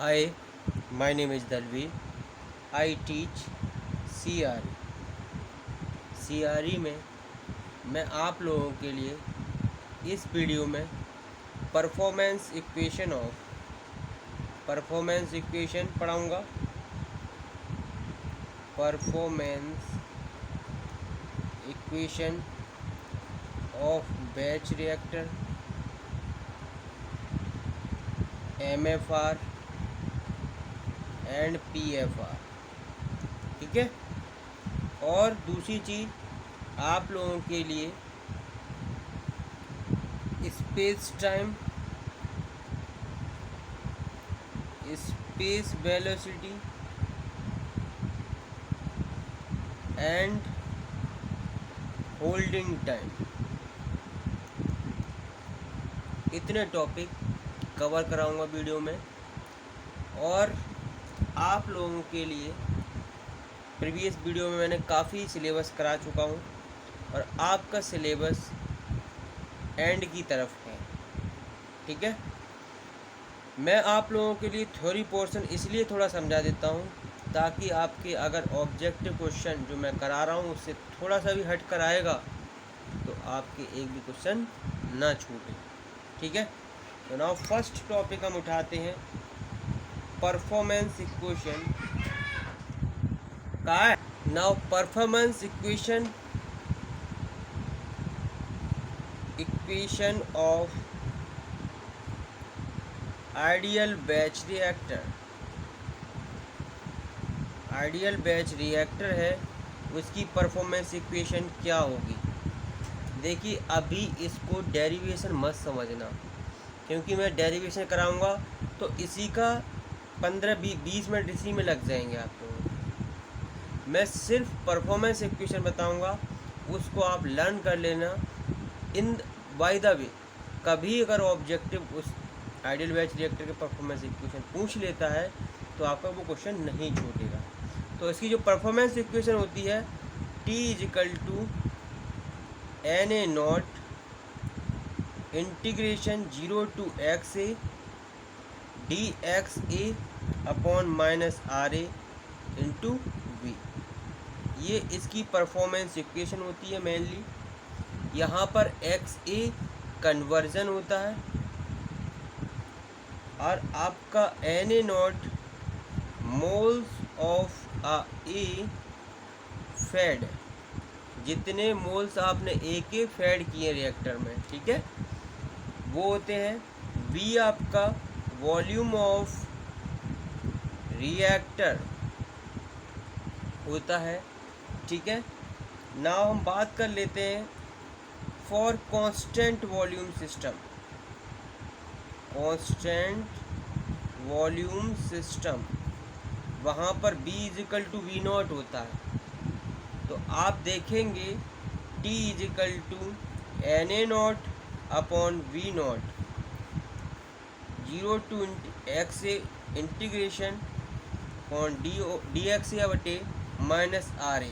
Hi, my name is Dalveer. I teach CRE. CRE में मैं आप लोगों के लिए इस वीडियो में परफॉर्मेंस इक्वेशन पढ़ाऊँगा। Performance equation of batch reactor, MFR and PFR। ठीक है। और दूसरी चीज़ आप लोगों के लिए space time, space velocity and holding time, इतने टॉपिक कवर कराऊंगा वीडियो में। और आप लोगों के लिए प्रीवियस वीडियो में मैंने काफ़ी सिलेबस करा चुका हूँ और आपका सिलेबस एंड की तरफ है। ठीक है। मैं आप लोगों के लिए थ्योरी पोर्शन इसलिए थोड़ा समझा देता हूँ ताकि आपके अगर ऑब्जेक्टिव क्वेश्चन जो मैं करा रहा हूँ उससे थोड़ा सा भी हट कर आएगा तो आपके एक भी क्वेश्चन ना छूटे। ठीक है। तो नाउ फर्स्ट टॉपिक हम उठाते हैं परफॉर्मेंस इक्वेशन का है। Now performance equation of ideal batch reactor है, उसकी परफॉर्मेंस इक्वेशन क्या होगी। देखिए अभी इसको डेरिवेशन मत समझना, क्योंकि मैं डेरिवेशन कराऊंगा तो इसी का 15-20 मिनट इसी में लग जाएंगे आप लोगों को। मैं सिर्फ परफॉर्मेंस इक्वेशन बताऊंगा, उसको आप लर्न कर लेना। इन बाय द वे कभी अगर ऑब्जेक्टिव उस आइडियल बैच रिएक्टर के परफॉर्मेंस इक्वेशन पूछ लेता है तो आपका वो क्वेश्चन नहीं छूटेगा। तो इसकी जो परफॉर्मेंस इक्वेशन होती है T = Na0 integration 0 to xa dxa upon -RA into V। ये इसकी परफॉर्मेंस इक्वेशन होती है मेनली। यहाँ पर XA कन्वर्जन होता है और आपका Na0 moles of A fed, जितने मोल्स आपने ए के फेड किए रिएक्टर में, ठीक है, वो होते हैं। V आपका वॉल्यूम ऑफ रिएक्टर होता है। ठीक है। नाउ हम बात कर लेते हैं फॉर कांस्टेंट वॉल्यूम सिस्टम, वहाँ पर B = V0 होता है। तो आप देखेंगे T = Na0 upon V0 0 to xa integration upon dxa बटे -RA।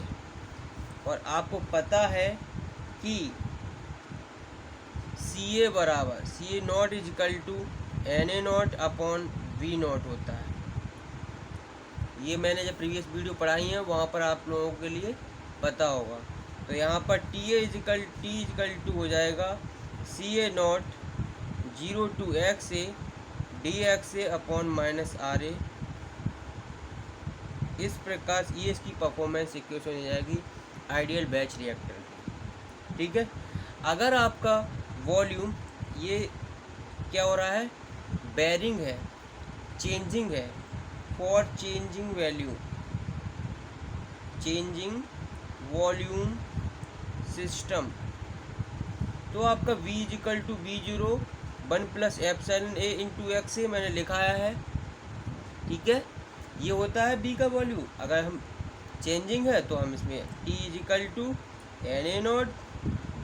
और आपको पता है कि CA not = Na0 upon V0 होता है। ये मैंने जब प्रीवियस वीडियो पढ़ाई है वहाँ पर आप लोगों के लिए पता होगा। तो यहाँ पर T हो जाएगा CA0 0 to xa dxa upon -RA। इस प्रकार ये इसकी परफॉर्मेंस इक्वेशन हो जाएगी आइडियल बैच रिएक्टर की। ठीक है। अगर आपका वॉल्यूम ये क्या हो रहा है, बेरिंग है, चेंजिंग है, फॉर चेंजिंग वॉल्यूम सिस्टम, तो आपका V = V0 1+ε इंटू x मैंने लिखाया है। ठीक है। ये होता है B का वॉल्यूम। अगर हम चेंजिंग है तो हम इसमें T = Na0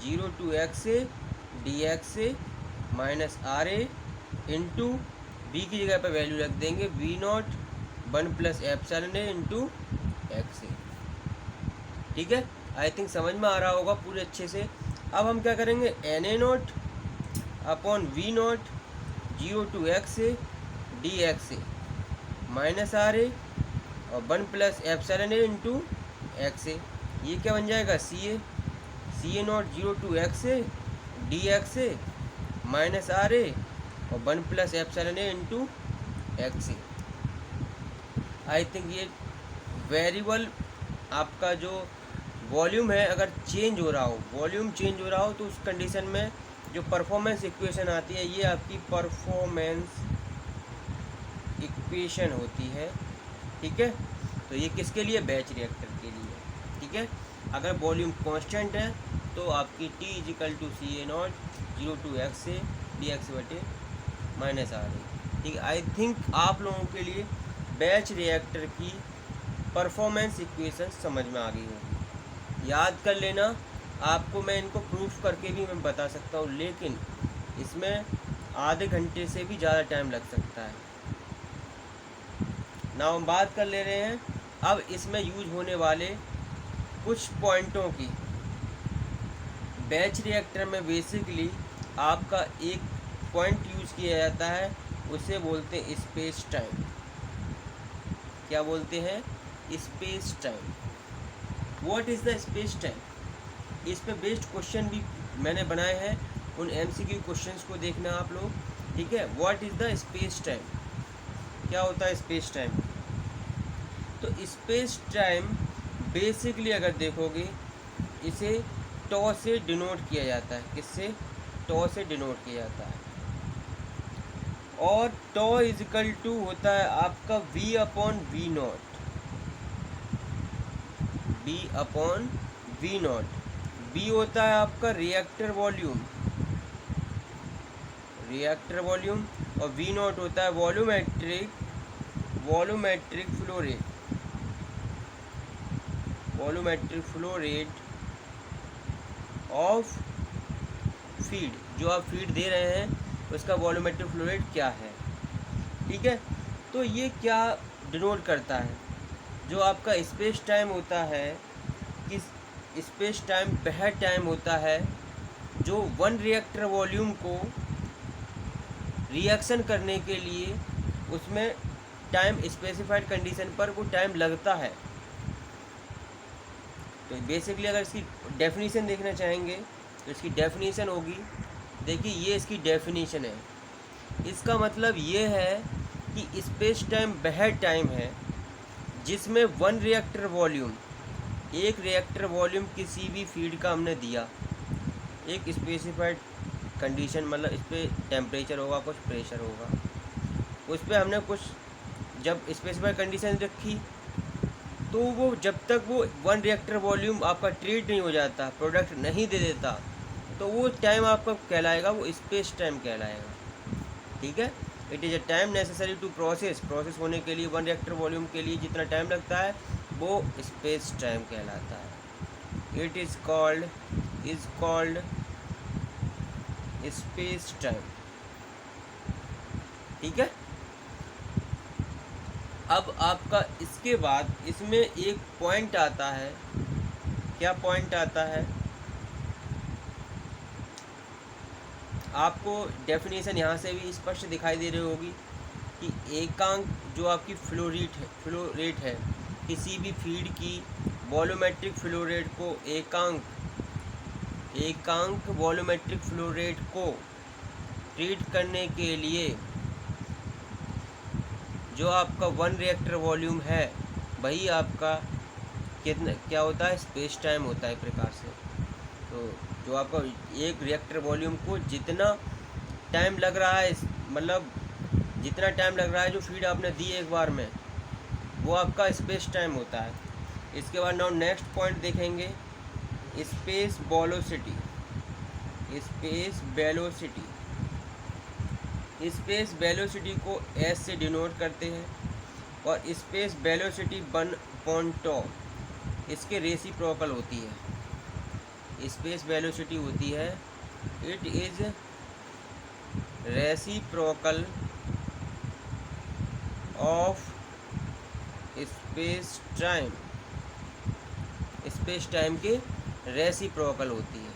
0 to xa dxa -RA into B की जगह पर वैल्यू रख देंगे V0 1+ε इंटू xa। ठीक है। आई थिंक समझ में आ रहा होगा पूरे अच्छे से। अब हम क्या करेंगे, Na0 upon V0 0 to xa dxa minus R A और 1 plus epsilon A into X A. ये क्या बन जाएगा, C A naught 0 to X A D X A minus R A और 1 plus epsilon A into X A. I think ये variable आपका जो volume है अगर चेंज हो रहा हो, वॉल्यूम चेंज हो रहा हो, तो उस कंडीशन में जो परफॉर्मेंस इक्वेशन आती है, ये आपकी परफॉर्मेंस इक्वेशन होती है। ठीक है, तो ये किसके लिए, बैच रिएक्टर के लिए। ठीक है, अगर वॉल्यूम कांस्टेंट है तो आपकी T is equal to C A naught 0 to X A D X बटे माइनस आर ए। ठीक है, आई थिंक आप लोगों के लिए बैच रिएक्टर की परफॉर्मेंस इक्वेशन समझ में आ गई हो। याद कर लेना, आपको मैं इनको प्रूफ करके भी मैं बता सकता हूँ, लेकिन इसमें आधे घंटे से भी ज़्यादा टाइम लग सकता है। नाउ हम बात कर ले रहे हैं अब इसमें यूज होने वाले कुछ पॉइंटों की। बैच रिएक्टर में बेसिकली आपका एक पॉइंट यूज़ किया जाता है, उसे बोलते हैं स्पेस टाइम। क्या बोलते हैं, space time. What is the space time. इस पे बेस्ड क्वेश्चन भी मैंने बनाए हैं, उन MCQ क्वेश्चंस को देखना आप लोग। ठीक है, what is the space time, क्या होता है स्पेस टाइम। तो स्पेस टाइम बेसिकली अगर देखोगे, इसे टॉ से डिनोट किया जाता है। किससे, टॉ से डिनोट किया जाता है। और टॉ इजिकल टू होता है आपका v upon V naught, v upon V naught. v होता है आपका रिएक्टर वॉल्यूम, रिएक्टर वॉल्यूम, और v नॉट होता है volumetric flow rate, volumetric flow rate of feed. जो आप फीड दे रहे हैं उसका वॉल्यूमेट्रिक फ्लो रेट क्या है। ठीक है, तो ये क्या डिनोट करता है, जो आपका स्पेस टाइम होता है, कि स्पेस टाइम वह टाइम होता है जो वन रिएक्टर वॉल्यूम को रिएक्शन करने के लिए उसमें टाइम स्पेसिफाइड कंडीशन पर वो टाइम लगता है। तो बेसिकली अगर इसकी डेफिनेशन देखना चाहेंगे तो इसकी डेफिनेशन होगी, देखिए ये इसकी डेफिनेशन है। इसका मतलब ये है कि स्पेस टाइम वह टाइम है जिसमें वन रिएक्टर वॉल्यूम, एक रिएक्टर वॉल्यूम किसी भी फीड का हमने दिया, एक स्पेसिफाइड कंडीशन, मतलब इस पर टेम्परेचर होगा, कुछ प्रेशर होगा, उस पर हमने कुछ जब स्पेसिफाइड कंडीशन रखी, तो वो जब तक वो वन रिएक्टर वॉल्यूम आपका ट्रीट नहीं हो जाता, प्रोडक्ट नहीं दे देता, तो वो टाइम आपका कहलाएगा, वो स्पेस टाइम कहलाएगा। ठीक है, it is a time necessary to process होने के लिए वन रिएक्टर वॉल्यूम के लिए जितना टाइम लगता है वो स्पेस टाइम कहलाता है। It is called space time. ठीक है, अब आपका इसके बाद इसमें एक पॉइंट आता है। क्या पॉइंट आता है, आपको डेफिनेशन यहाँ से भी स्पष्ट दिखाई दे रही होगी कि एकांक जो आपकी फ्लो रेट है किसी भी फीड की वॉल्यूमेट्रिक फ्लो रेट को एकांक वॉल्यूमेट्रिक फ्लो रेट को ट्रीट करने के लिए जो आपका वन रिएक्टर वॉल्यूम है वही आपका क्या होता है, स्पेस टाइम होता है प्रकार से। तो जो आपका एक रिएक्टर वॉल्यूम को जितना टाइम लग रहा है, मतलब जितना टाइम लग रहा है जो फीड आपने दी एक बार में, वो आपका स्पेस टाइम होता है। इसके बाद नाउ नेक्स्ट पॉइंट देखेंगे, स्पेस वेलोसिटी। स्पेस वेलोसिटी को S से डिनोट करते हैं, और स्पेस वेलोसिटी 1/τ इसके रेसिप्रोकल होती है। स्पेस वेलोसिटी होती है, it is reciprocal of space time के रेसिप्रोकल होती है।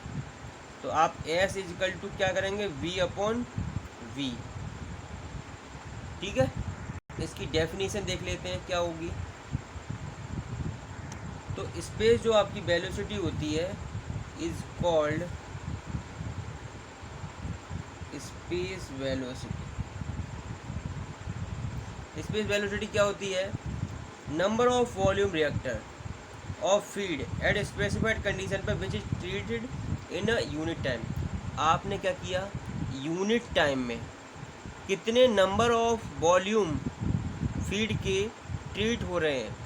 तो आप S इजिकल टू क्या करेंगे, V अपॉन V। ठीक है, इसकी डेफिनेशन देख लेते हैं क्या होगी। तो स्पेस जो आपकी वेलोसिटी होती है is called space velocity. Space velocity क्या होती है? Number of volume reactor of feed at specified condition पर which is treated in a unit time. आपने क्या किया, यूनिट टाइम में कितने नंबर ऑफ वॉल्यूम फीड के ट्रीट हो रहे हैं,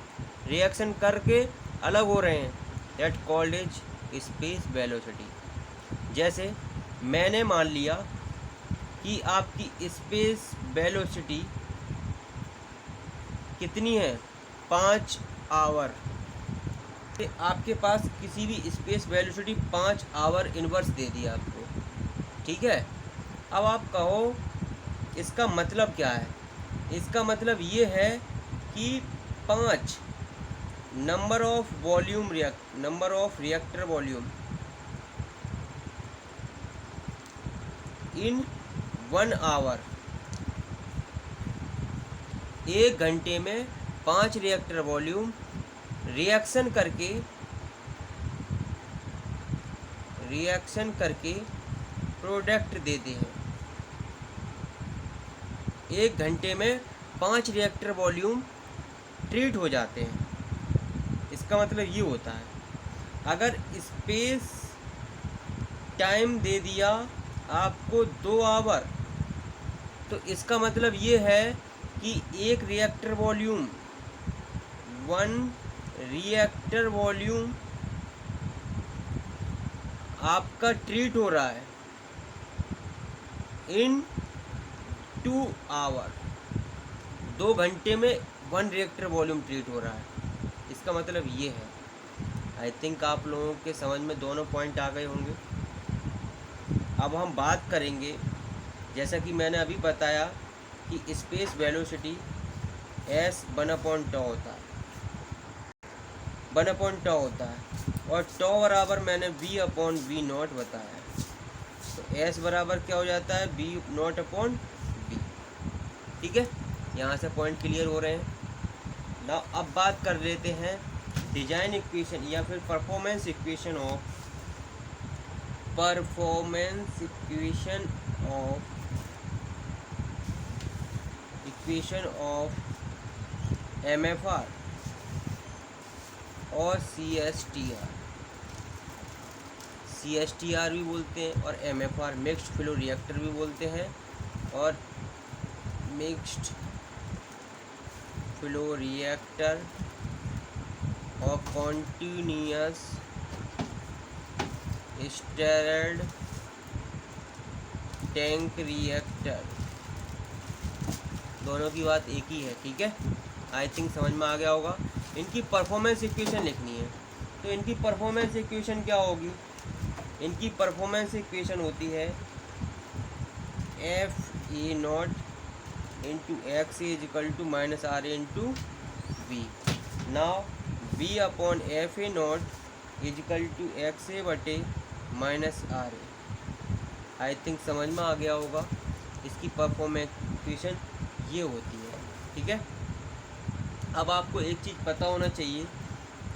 रिएक्शन करके अलग हो रहे हैं, that called is space velocity. जैसे मैंने मान लिया कि आपकी स्पेस वेलोसिटी कितनी है, 5 आवर। तो आपके पास किसी भी स्पेस वेलोसिटी 5 आवर इनवर्स दे दिया आपको, ठीक है। अब आप कहो इसका मतलब क्या है? इसका मतलब ये है कि 5 number of reactor volume in 1 hour, 1 घंटे में 5 रिएक्टर वॉल्यूम रिएक्शन करके प्रोडक्ट देते हैं। 1 घंटे में 5 रिएक्टर वॉल्यूम ट्रीट हो जाते हैं। इसका मतलब ये होता है, अगर स्पेस टाइम दे दिया आपको 2 आवर, तो इसका मतलब ये है कि एक रिएक्टर वॉल्यूम 1 रिएक्टर वॉल्यूम आपका ट्रीट हो रहा है इन 2 आवर। 2 घंटे में 1 रिएक्टर वॉल्यूम ट्रीट हो रहा है। इसका मतलब ये है। आई थिंक आप लोगों के समझ में दोनों पॉइंट आ गए होंगे। अब हम बात करेंगे, जैसा कि मैंने अभी बताया कि स्पेस वेलोसिटी s 1/τ होता है, 1/τ होता है, और τ बराबर मैंने v/v0 बताया है। तो s बराबर क्या हो जाता है, v0/v। ठीक है, यहाँ से पॉइंट क्लियर हो रहे हैं ना। अब बात कर लेते हैं डिजाइन इक्वेशन या फिर परफॉर्मेंस इक्वेशन ऑफ MFR और CSTR भी बोलते हैं, और MFR मिक्स्ड फ्लो रिएक्टर भी बोलते हैं, और मिक्स्ड फ्लो रिएक्टर और कॉन्टिन्यूअस स्टेरर्ड टैंक रिएक्टर, दोनों की बात एक ही है। ठीक है, आई थिंक समझ में आ गया होगा। इनकी परफॉर्मेंस इक्वेशन लिखनी है, तो इनकी परफॉर्मेंस इक्वेशन क्या होगी? इनकी परफॉर्मेंस इक्वेशन होती है FA0 into XA is equal to -RA into V। Now V/FA0 is equal to XA बटे -RA। आई थिंक समझ में आ गया होगा। इसकी परफॉर्मेंस इक्वेशन ये होती है। ठीक है, अब आपको एक चीज़ पता होना चाहिए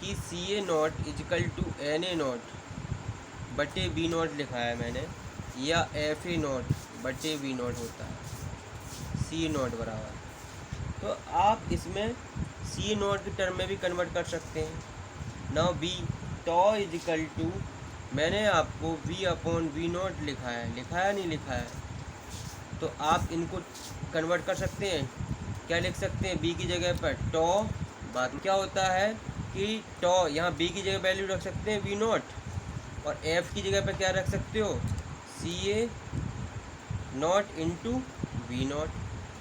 कि CA0 इजिकल टू NA0 बटे B0 लिखा है मैंने, या FA0 बटे V0 होता है, C0 बराबर। तो आप इसमें C0 के टर्म में भी कन्वर्ट कर सकते हैं। नाउ B τ इजिकल टू, मैंने आपको V/V0 लिखा है नहीं लिखा है, तो आप इनको कन्वर्ट कर सकते हैं। क्या लिख सकते हैं? B की जगह पर τ, बाद में क्या होता है कि τ, यहाँ B की जगह वैल्यू रख सकते हैं V0, और F की जगह पर क्या रख सकते हो, CA0 into V0।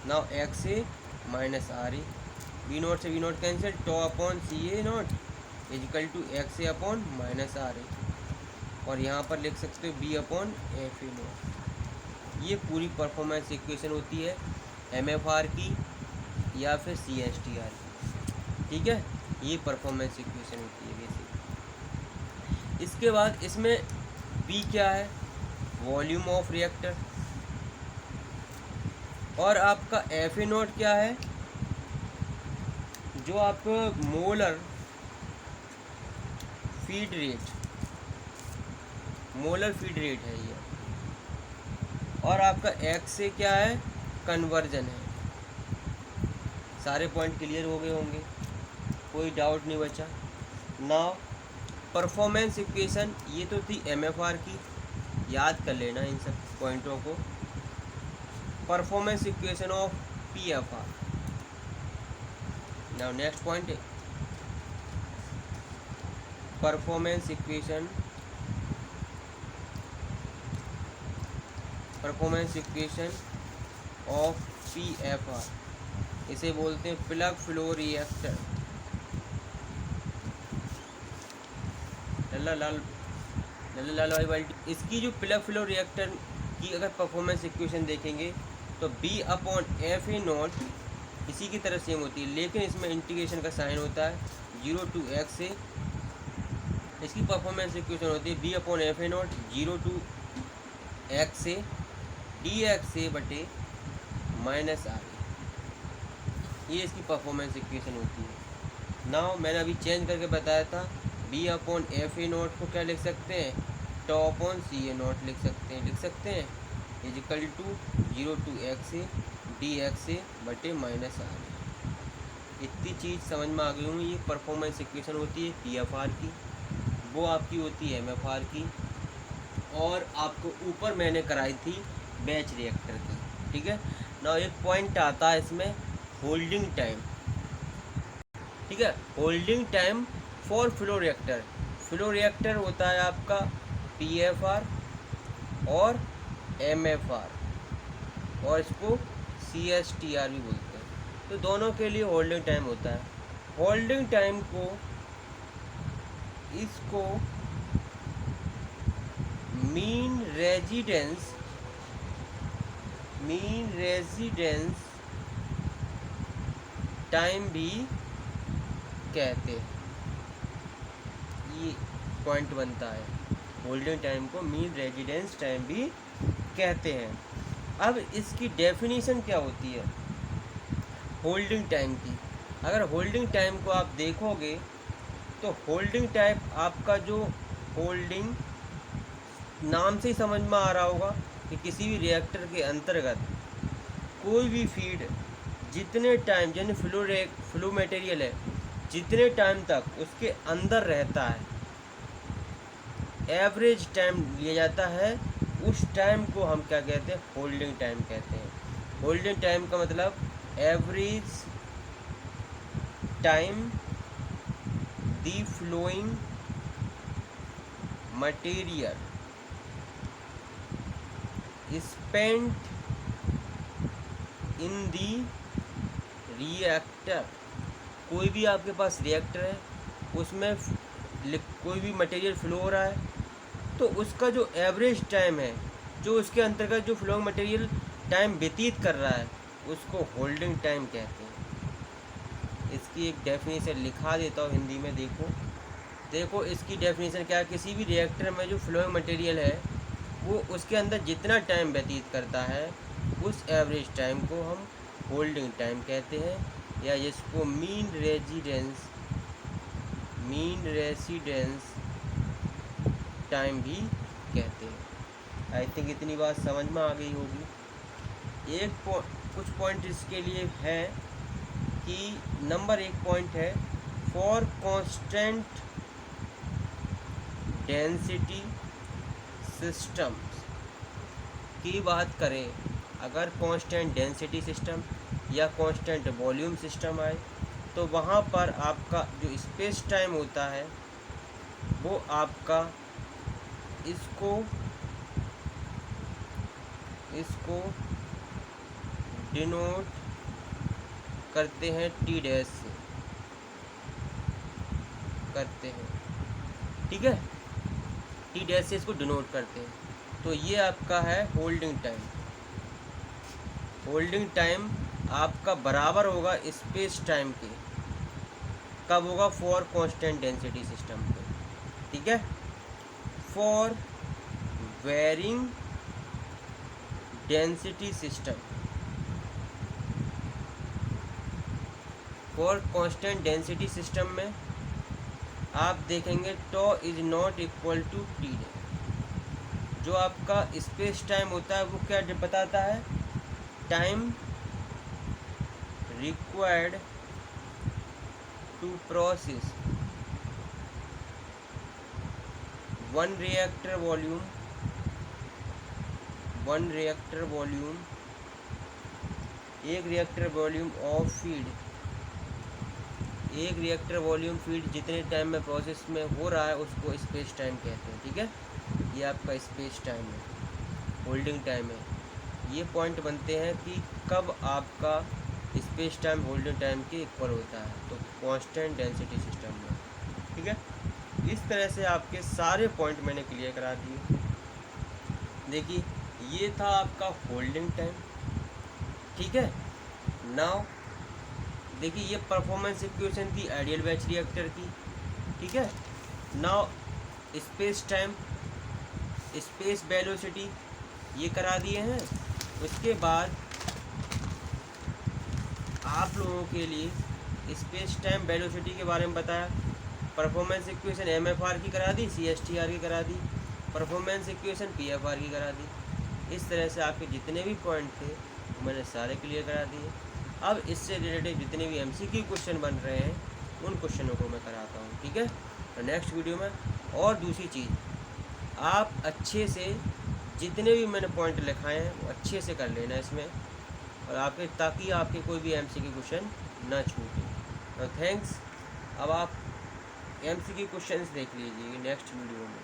Now XA -RA, V0 से V0 cancel, τ/CA0 is equal to XA/-RA, और यहाँ पर लिख सकते हो B/FA0। ये पूरी परफॉर्मेंस इक्वेशन होती है MFR की या फिर CSTR की। ठीक है, ये परफॉर्मेंस इक्वेशन होती है बेसिक। इसके बाद इसमें B क्या है, वॉल्यूम ऑफ रिएक्टर, और आपका FA0 क्या है, जो आप मोलर फीड रेट है ये, और आपका एक्स से क्या है, कन्वर्जन है। सारे पॉइंट क्लियर हो गए होंगे, कोई डाउट नहीं बचा। नाउ परफॉर्मेंस इक्वेशन, ये तो थी एमएफआर की, याद कर लेना इन सब पॉइंटों को। Performance equation of PFR. Now next point, performance equation of PFR, इसे बोलते हैं प्लग फ्लो रिएक्टर। लाल वाली बाल्टी, इसकी जो प्लग फ्लो रिएक्टर की अगर परफॉर्मेंस इक्वेशन देखेंगे तो B/F(A)0 इसी की तरह सेम होती है, लेकिन इसमें इंटीग्रेशन का साइन होता है 0 to x से। इसकी परफॉर्मेंस इक्वेशन होती है B/F(A)0 0 to x से dx/-r। ये इसकी परफॉर्मेंस इक्वेशन होती है। नाउ मैंने अभी चेंज करके बताया था, B/F(A)0 को क्या लिख सकते हैं, τ/CA0 लिख सकते हैं, इजिकल टू 0 to x से dx/-r। इतनी चीज़ समझ में आ गई होंगी। ये परफॉर्मेंस इक्वेशन होती है पीएफआर की, वो आपकी होती है एमएफआर की, और आपको ऊपर मैंने कराई थी बैच रिएक्टर की। ठीक है ना। एक पॉइंट आता है इसमें, होल्डिंग टाइम। ठीक है, holding time for flow reactor. Flow reactor होता है आपका पीएफआर और एमएफआर, और इसको सीएसटीआर भी बोलते हैं। तो दोनों के लिए होल्डिंग टाइम होता है। होल्डिंग टाइम को इसको मीन रेजिडेंस टाइम भी कहते हैं। ये पॉइंट बनता है, होल्डिंग टाइम को मीन रेजिडेंस टाइम भी कहते हैं। अब इसकी डेफिनेशन क्या होती है होल्डिंग टाइम की? अगर होल्डिंग टाइम को आप देखोगे तो होल्डिंग टाइम आपका जो होल्डिंग नाम से ही समझ में आ रहा होगा कि किसी भी रिएक्टर के अंतर्गत कोई भी फीड जितने टाइम, यानी फ्लो मटेरियल है, जितने टाइम तक उसके अंदर रहता है, एवरेज टाइम लिया जाता है, उस टाइम को हम क्या कहते हैं, होल्डिंग टाइम कहते हैं। होल्डिंग टाइम का मतलब average time the following material spent in the reactor. कोई भी आपके पास रिएक्टर है, उसमें कोई भी मटेरियल फ्लो हो रहा है, तो उसका जो एवरेज टाइम है, जो उसके अंतर्गत जो फ्लोइंग मटेरियल टाइम व्यतीत कर रहा है, उसको होल्डिंग टाइम कहते हैं। इसकी एक डेफिनेशन लिखा देता हूँ हिंदी में। देखो इसकी डेफिनेशन क्या है, किसी भी रिएक्टर में जो फ्लोइंग मटेरियल है वो उसके अंदर जितना टाइम व्यतीत करता है, उस एवरेज टाइम को हम होल्डिंग टाइम कहते हैं, या जिसको मीन रेजिडेंस टाइम भी कहते हैं। आई थिंक इतनी बात समझ में आ गई होगी। कुछ पॉइंट इसके लिए है कि नंबर 1 पॉइंट है, फॉर कांस्टेंट डेंसिटी सिस्टम्स की बात करें, अगर कांस्टेंट डेंसिटी सिस्टम या कांस्टेंट वॉल्यूम सिस्टम आए, तो वहाँ पर आपका जो स्पेस टाइम होता है वो आपका इसको डिनोट करते हैं टी डैश से करते हैं। ठीक है, टी डैश से इसको डिनोट करते हैं। तो ये आपका है होल्डिंग टाइम। होल्डिंग टाइम आपका बराबर होगा स्पेस टाइम के। कब होगा? फॉर कांस्टेंट डेंसिटी सिस्टम पे। ठीक है, for varying density system, for constant density system में आप देखेंगे tau is not equal to T. जो आपका स्पेस टाइम होता है वो क्या बताता है, time required to process one reactor volume एक रिएक्टर वॉल्यूम ऑफ फीड, एक रिएक्टर वॉल्यूम फीड जितने टाइम में प्रोसेस में हो रहा है उसको स्पेस टाइम कहते हैं। ठीक है, ये आपका स्पेस टाइम है, होल्डिंग टाइम है। ये पॉइंट बनते हैं कि कब आपका स्पेस टाइम होल्डिंग टाइम के इक्वल होता है, तो कांस्टेंट डेंसिटी सिस्टम में। ठीक है, इस तरह से आपके सारे पॉइंट मैंने क्लियर करा दिए। देखिए ये था आपका होल्डिंग टाइम। ठीक है, नाउ देखिए ये परफॉर्मेंस इक्वेशन थी आइडियल बैच रिएक्टर की। ठीक है, now space time, space velocity ये करा दिए हैं। उसके बाद आप लोगों के लिए स्पेस टाइम वेलोसिटी के बारे में बताया। परफॉर्मेंस इक्वेशन MFR की करा दी, CSTR की करा दी, परफॉर्मेंस इक्वेशन PFR की करा दी। इस तरह से आपके जितने भी पॉइंट थे मैंने सारे क्लियर करा दिए। अब इससे रिलेटेड जितने भी MCQ क्वेश्चन बन रहे हैं उन क्वेश्चनों को मैं कराता हूँ। ठीक है, तो नेक्स्ट वीडियो में। और दूसरी चीज़, आप अच्छे से जितने भी मैंने पॉइंट लिखाए हैं वो अच्छे से कर लेना इसमें, और आपके ताकि आपके कोई भी MCQ क्वेश्चन ना छूटे। तो थैंक्स। अब आप MCQ क्वेश्चंस देख लीजिए नेक्स्ट वीडियो में।